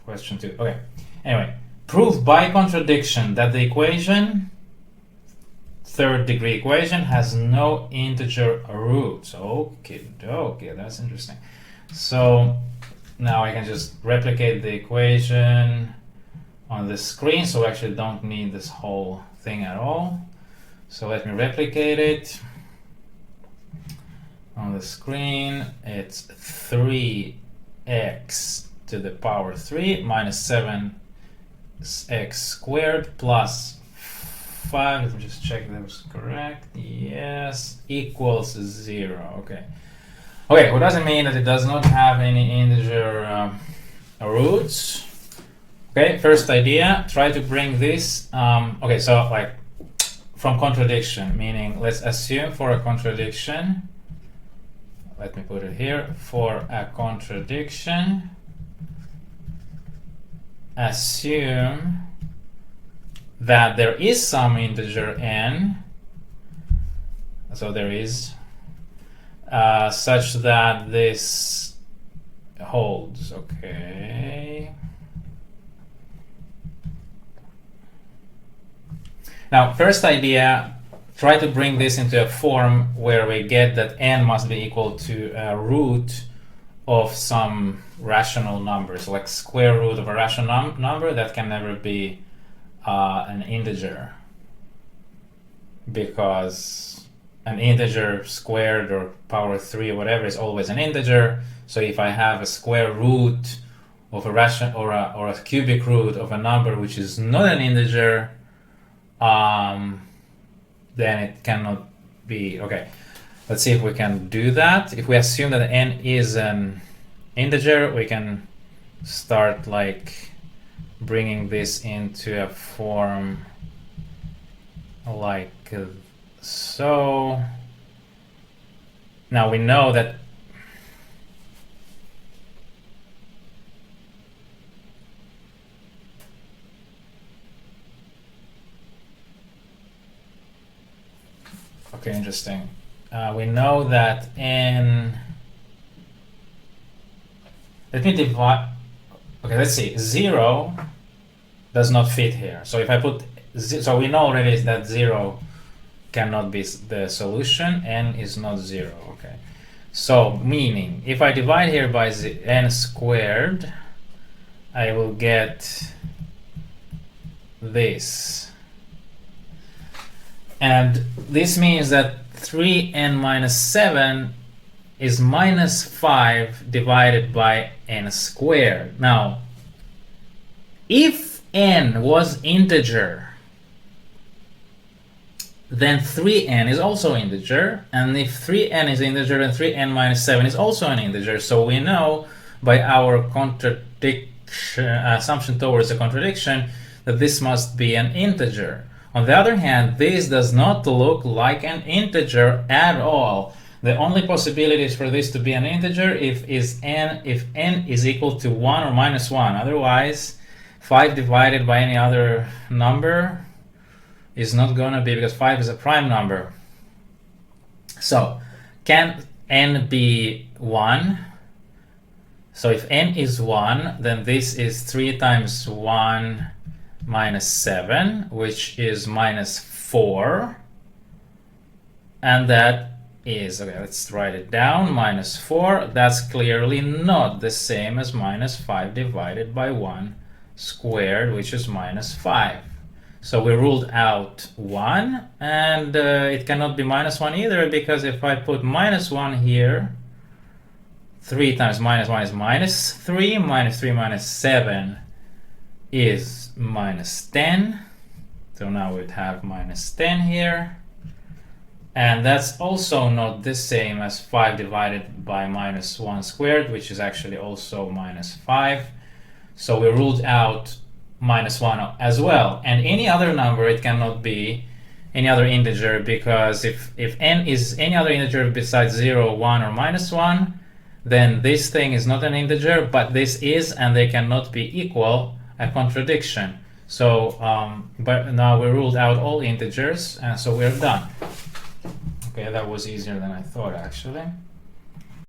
question 2. Okay. Anyway, prove by contradiction that the equation, third degree equation, has no integer roots. Okay, that's interesting. So now I can just replicate the equation on the screen, so I actually don't need this whole thing at all. So let me replicate it on the screen. It's 3x to the power 3 minus 7x squared plus 5. Let me just check that was correct. Yes, equals 0. Okay. Okay, what does it mean that it does not have any integer roots? Okay, first idea, try to bring this. Okay, so like from contradiction, meaning let's assume for a contradiction. Let me put it here. For a contradiction, assume that there is some integer n. So there is such that this holds. Okay. Now, first idea, try to bring this into a form where we get that n must be equal to a root of some rational number. So like square root of a rational number, that can never be an integer, because an integer squared or power 3 or whatever is always an integer. So if I have a square root of a rational or a cubic root of a number which is not an integer, then it cannot be. Okay, let's see if we can do that. If we assume that n is an integer, we can start like bringing this into a form like so. Now we know that okay, interesting. We know that n. Let me divide. Okay, let's see. 0 does not fit here. So if I put, so we know already that 0 cannot be the solution. N is not 0. Okay. So meaning, if I divide here by n squared, I will get this. And this means that 3n minus 7 is minus 5 divided by n squared. Now, if n was integer, then 3n is also integer. And if 3n is integer, then 3n minus 7 is also an integer. So we know by our contradiction, assumption towards a contradiction, that this must be an integer. On the other hand, this does not look like an integer at all. The only possibilities for this to be an integer if n is equal to 1 or minus 1. Otherwise, 5 divided by any other number is not going to be, because 5 is a prime number. So, can n be 1? So if n is 1, then this is 3 times 1 minus 7, which is minus 4. And that is, okay, let's write it down, minus 4. That's clearly not the same as minus 5 divided by 1 squared, which is minus 5. So we ruled out 1, and it cannot be minus 1 either, because if I put minus 1 here, 3 times minus 1 is minus 3, minus 3 minus 7 is minus 10. So now we'd have minus 10 here. And that's also not the same as 5 divided by minus 1 squared, which is actually also minus 5. So we ruled out minus 1 as well. And any other number, it cannot be any other integer, because if n is any other integer besides 0, 1, or minus 1, then this thing is not an integer, but this is, and they cannot be equal, a contradiction. So, but now we ruled out all integers, and so we're done. Okay, that was easier than I thought, actually.